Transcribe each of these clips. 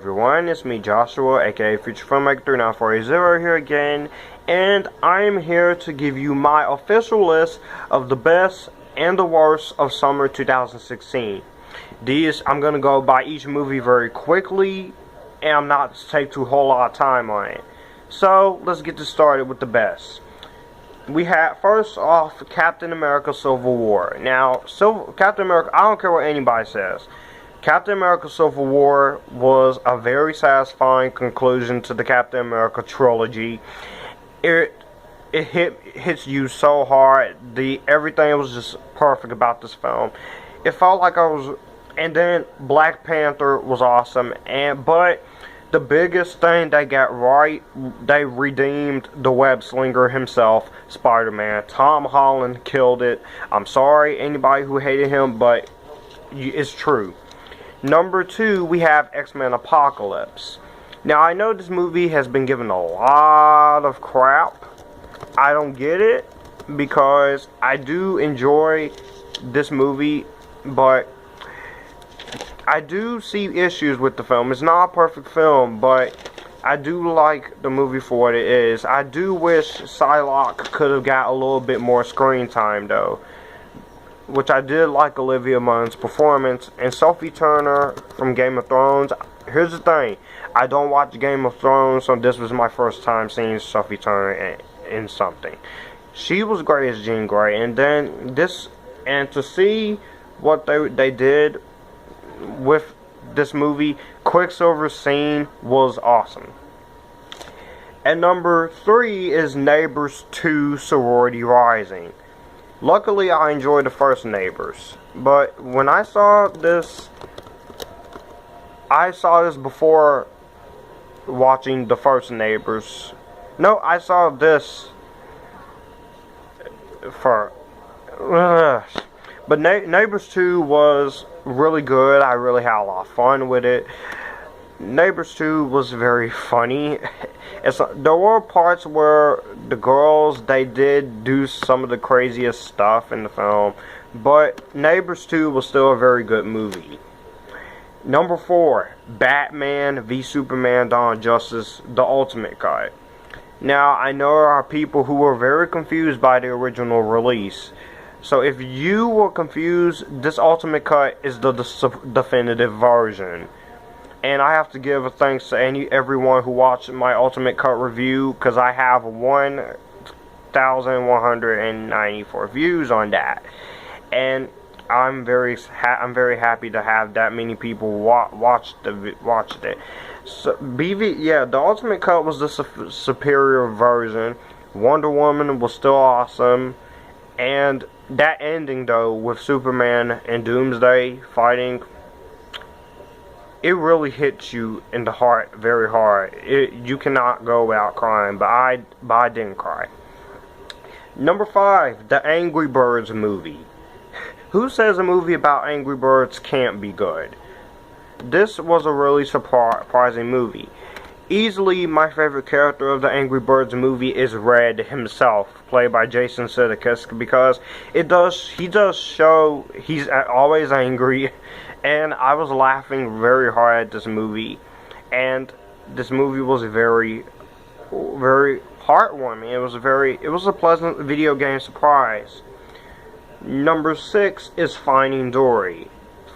Everyone, it's me Joshua, aka Future Filmmaker 3940 here again, and I am here to give you my official list of the best and the worst of summer 2016. I'm going to go by each movie very quickly, and I'm not to take too whole lot of time on it. So, let's get this started with the best. We had, first off, Captain America Civil War. Now, Captain America, I don't care what anybody says. Captain America Civil War was a very satisfying conclusion to the Captain America trilogy. It hits you so hard. Everything was just perfect about this film. It felt like and then Black Panther was awesome. But the biggest thing they got right, they redeemed the web slinger himself, Spider-Man. Tom Holland killed it. I'm sorry, anybody who hated him, but it's true. Number 2, we have X-Men Apocalypse. Now, I know this movie has been given a lot of crap. I don't get it, because I do enjoy this movie, but I do see issues with the film. It's not a perfect film, but I do like the movie for what it is. I do wish Psylocke could have got a little bit more screen time, though. Which I did like Olivia Munn's performance. And Sophie Turner from Game of Thrones. Here's the thing. I don't watch Game of Thrones, so this was my first time seeing Sophie Turner in something. She was great as Jean Grey. And then to see what they did with this movie, Quicksilver's scene was awesome. And number 3 is Neighbors 2 Sorority Rising. Luckily, I enjoyed the first Neighbors, but when I saw this before watching the first Neighbors. No, I saw this for, but Neighbors 2 was really good. I really had a lot of fun with it. Neighbors 2 was very funny. There were parts where the girls, they did do some of the craziest stuff in the film, but Neighbors 2 was still a very good movie. Number 4, Batman v Superman Dawn of Justice, the Ultimate Cut. Now, I know there are people who were very confused by the original release. So if you were confused, this Ultimate Cut is the definitive version. And I have to give a thanks to everyone who watched my Ultimate Cut review, because I have 1,194 views on that, and I'm very happy to have that many people watched it. So the Ultimate Cut was the superior version. Wonder Woman was still awesome, and that ending though with Superman and Doomsday fighting, it really hits you in the heart very hard. You cannot go without crying, but I didn't cry. Number 5, the Angry Birds movie. Who says a movie about Angry Birds can't be good? This was a really surprising movie. Easily my favorite character of the Angry Birds movie is Red himself, played by Jason Sudeikis, because he does show he's always angry. And I was laughing very hard at this movie. And this movie was very, very heartwarming. It was a pleasant video game surprise. Number 6 is Finding Dory.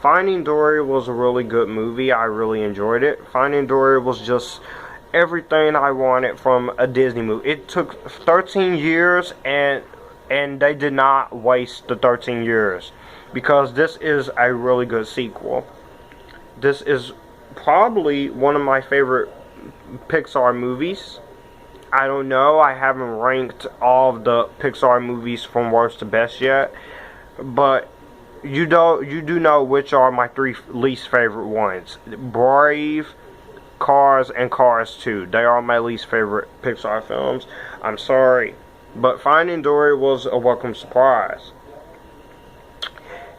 Finding Dory was a really good movie. I really enjoyed it. Finding Dory was just everything I wanted from a Disney movie. It took 13 years, and they did not waste the 13 years. Because this is a really good sequel. This is probably one of my favorite Pixar movies. I don't know, I haven't ranked all of the Pixar movies from worst to best yet, but you do know which are my 3 least favorite ones. Brave, Cars, and Cars 2. They are my least favorite Pixar films. I'm sorry, but Finding Dory was a welcome surprise.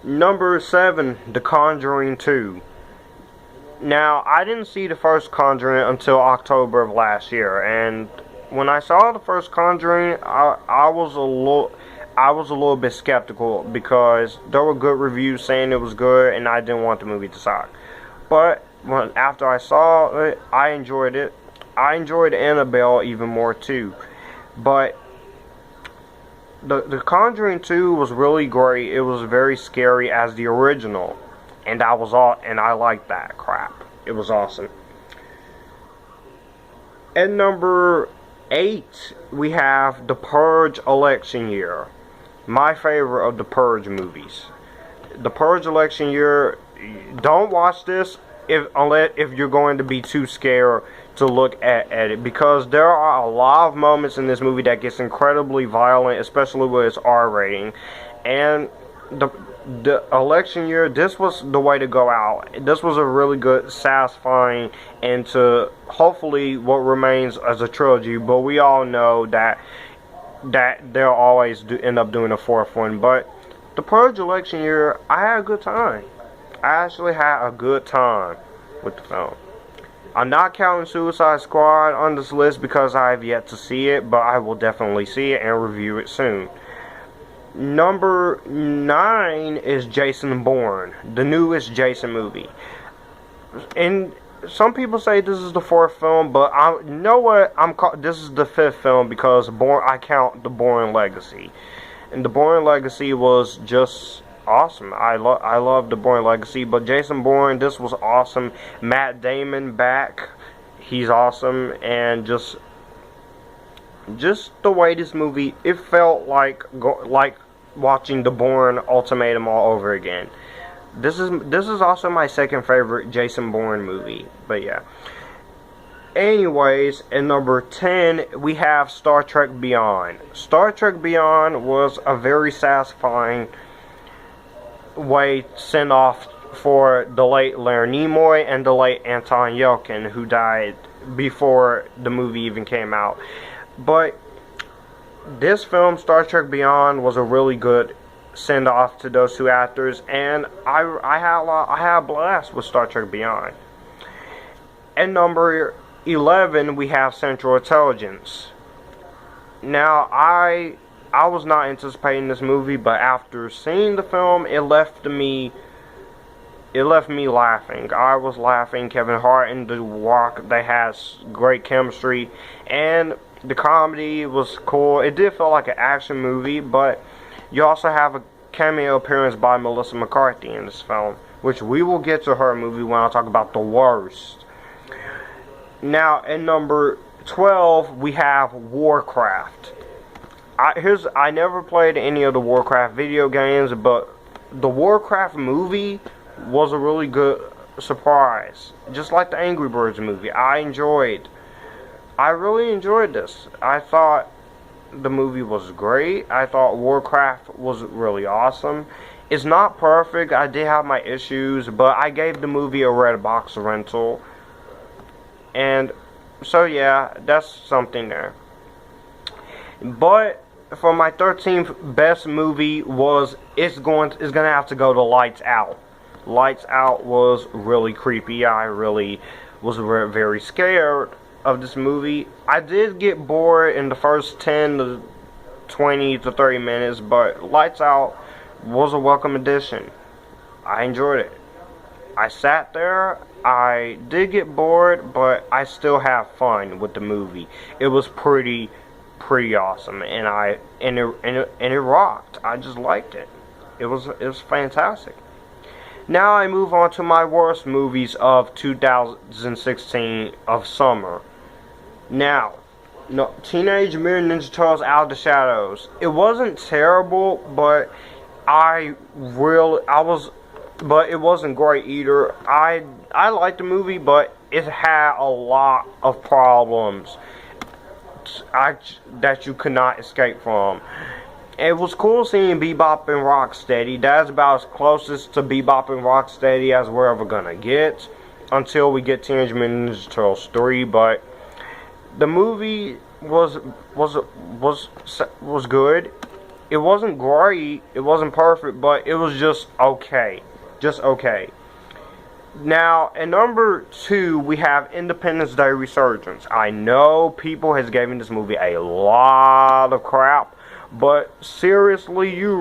Number 7, The Conjuring 2. Now, I didn't see the first Conjuring until October of last year, and when I saw the first Conjuring, I was a little bit skeptical, because there were good reviews saying it was good, and I didn't want the movie to suck. But after I saw it, I enjoyed it. I enjoyed Annabelle even more too. But the Conjuring 2 was really great. It was very scary as the original, and I liked that crap. It was awesome. At number 8, we have The Purge election year. My favorite of the Purge movies. The Purge election year. Don't watch this if you're going to be too scared to look at it, because there are a lot of moments in this movie that gets incredibly violent, especially with its R rating. And the election year, this was the way to go out. This was a really good, satisfying, and to hopefully what remains as a trilogy. But we all know that they'll always end up doing a fourth one. But the Purge election year, I had a good time. I actually had a good time with the film. I'm not counting Suicide Squad on this list because I have yet to see it, but I will definitely see it and review it soon. Number 9 is Jason Bourne, the newest Jason movie. And some people say this is the 4th film, but you know what? This is the 5th film because I count the Bourne Legacy. And the Bourne Legacy was just awesome. I love the Bourne Legacy, but Jason Bourne, this was awesome. Matt Damon back, he's awesome, and just the way this movie, it felt like watching the Bourne Ultimatum all over again. This is also my second favorite Jason Bourne movie, but yeah. Anyways, at number 10, we have Star Trek Beyond. Star Trek Beyond was a very satisfying way send off for the late Leonard Nimoy and the late Anton Yelchin, who died before the movie even came out. But this film, Star Trek Beyond, was a really good send off to those two actors, and I had a blast with Star Trek Beyond. At number 11, we have Central Intelligence. Now, I was not anticipating this movie, but after seeing the film, it left me laughing. I was laughing. Kevin Hart and The Rock, they had great chemistry, and the comedy was cool. It did feel like an action movie, but you also have a cameo appearance by Melissa McCarthy in this film, which we will get to her movie when I talk about the worst. Now, at number 12, we have Warcraft. I never played any of the Warcraft video games, but the Warcraft movie was a really good surprise. Just like the Angry Birds movie. I really enjoyed this. I thought the movie was great. I thought Warcraft was really awesome. It's not perfect. I did have my issues, but I gave the movie a red box rental. And so yeah, that's something there. But for my 13th best movie it's gonna have to go to Lights Out. Lights Out was really creepy. I really was very scared of this movie. I did get bored in the first 10 to 20 to 30 minutes, but Lights Out was a welcome addition. I enjoyed it. I sat there. I did get bored, but I still have fun with the movie. It was pretty awesome, and it rocked. I just liked it. It was fantastic. Now I move on to my worst movies of 2016 of summer. Now, Teenage Mutant Ninja Turtles Out of the Shadows. It wasn't terrible, but but it wasn't great either. I liked the movie, but it had a lot of problems that you could not escape from. It was cool seeing Bebop and Rocksteady. That's about as closest to Bebop and Rocksteady as we're ever gonna get, until we get Teenage Mutant Ninja Turtles 3. But the movie was good. It wasn't great. It wasn't perfect, but it was just okay. Just okay. Now, at number 2, we have Independence Day Resurgence. I know people has given this movie a lot of crap, but seriously, you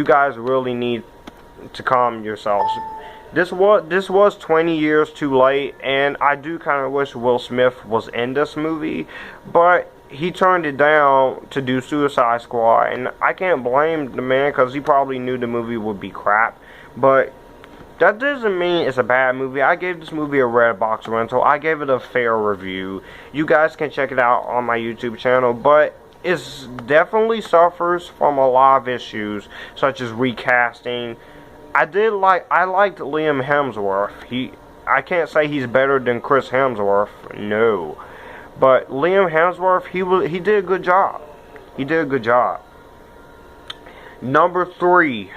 guys really need to calm yourselves. This was 20 years too late, and I do kind of wish Will Smith was in this movie, but he turned it down to do Suicide Squad, and I can't blame the man because he probably knew the movie would be crap. But that doesn't mean it's a bad movie. I gave this movie a Redbox rental. I gave it a fair review. You guys can check it out on my YouTube channel, but it definitely suffers from a lot of issues, such as recasting. I liked Liam Hemsworth. I can't say he's better than Chris Hemsworth, no. But Liam Hemsworth, he did a good job. He did a good job. Number 3,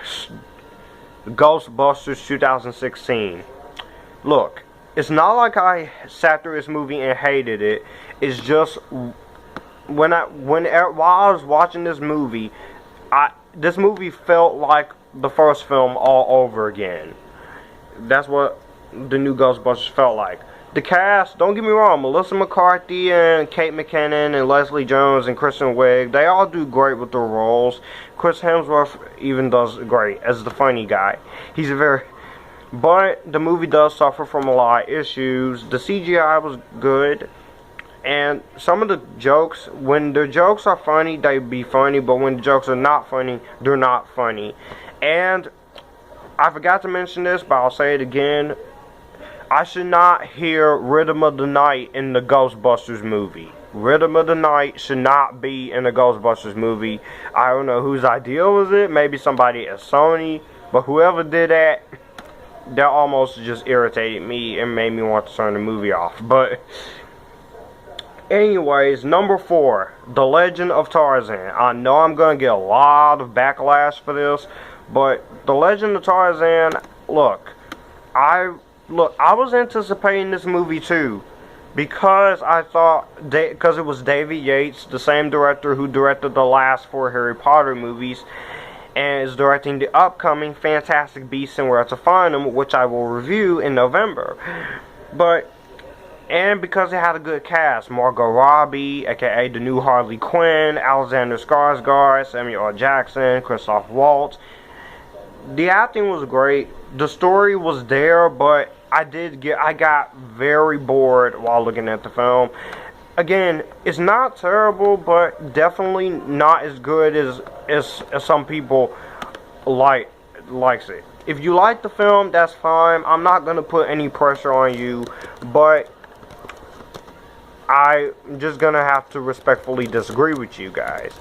Ghostbusters 2016. Look, it's not like I sat through this movie and hated it. It's just while I was watching this movie, this movie felt like the first film all over again. That's what the new Ghostbusters felt like. The cast, don't get me wrong, Melissa McCarthy and Kate McKinnon and Leslie Jones and Kristen Wiig, they all do great with their roles. Chris Hemsworth even does great as the funny guy. But the movie does suffer from a lot of issues. The CGI was good, and some of the jokes, when the jokes are funny, they be funny, but when the jokes are not funny, they're not funny. And I forgot to mention this, but I'll say it again. I should not hear Rhythm of the Night in the Ghostbusters movie. Rhythm of the Night should not be in the Ghostbusters movie. I don't know whose idea was it. Maybe somebody at Sony. But whoever did that, that almost just irritated me and made me want to turn the movie off. But anyways, number 4, The Legend of Tarzan. I know I'm going to get a lot of backlash for this, but The Legend of Tarzan, look, I was anticipating this movie too, because I thought, because it was David Yates, the same director who directed the last 4 Harry Potter movies, and is directing the upcoming Fantastic Beasts and Where to Find Them, which I will review in November. And because it had a good cast, Margot Robbie, aka the new Harley Quinn, Alexander Skarsgård, Samuel L. Jackson, Christoph Waltz. The acting was great. The story was there, but I got very bored while looking at the film. Again, it's not terrible, but definitely not as good as some people likes it. If you like the film, that's fine. I'm not gonna put any pressure on you, but I'm just gonna have to respectfully disagree with you guys.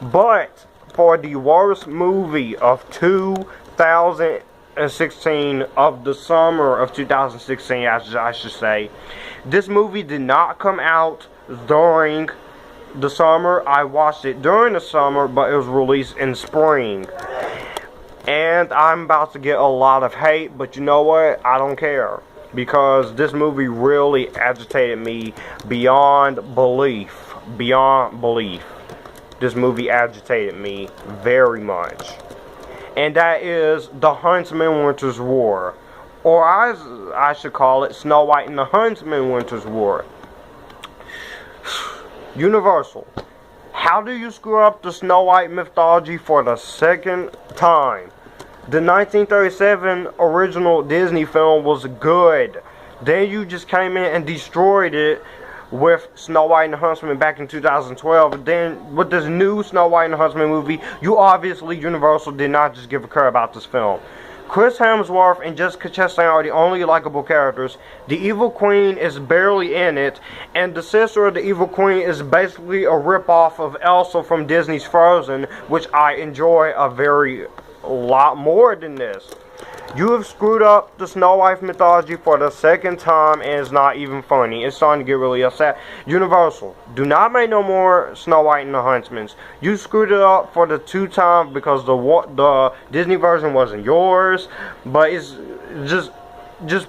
But for the worst movie of 2016, of the summer of 2016, I should say, this movie did not come out during the summer. I watched it during the summer, but it was released in spring. And I'm about to get a lot of hate, but you know what? I don't care. Because this movie really agitated me beyond belief. Beyond belief. This movie agitated me very much. And that is The Huntsman Winter's War. Or as I should call it, Snow White and the Huntsman Winter's War. Universal. How do you screw up the Snow White mythology for the second time? The 1937 original Disney film was good. Then you just came in and destroyed it with Snow White and the Huntsman back in 2012. And then with this new Snow White and the Huntsman movie, you obviously, Universal, did not just give a care about this film. Chris Hemsworth and Jessica Chastain are the only likable characters. The Evil Queen is barely in it, and the sister of the Evil Queen is basically a ripoff of Elsa from Disney's Frozen, which I enjoy a lot more than this. You have screwed up the Snow White mythology for the second time, and it's not even funny. It's starting to get really upset. Universal, do not make no more Snow White and the Huntsmans. You screwed it up for the 2 times because the Disney version wasn't yours. But it's just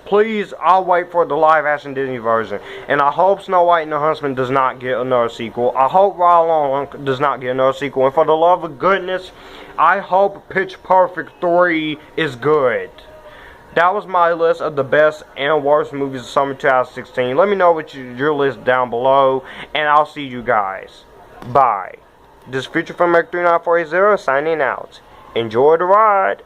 please, I'll wait for the live action Disney version. And I hope Snow White and the Huntsman does not get another sequel. I hope Ride Along does not get another sequel. And for the love of goodness, I hope Pitch Perfect 3 is good. That was my list of the best and worst movies of summer 2016. Let me know what your list down below, and I'll see you guys. Bye. This is Future Filmmaker 39480 signing out. Enjoy the ride.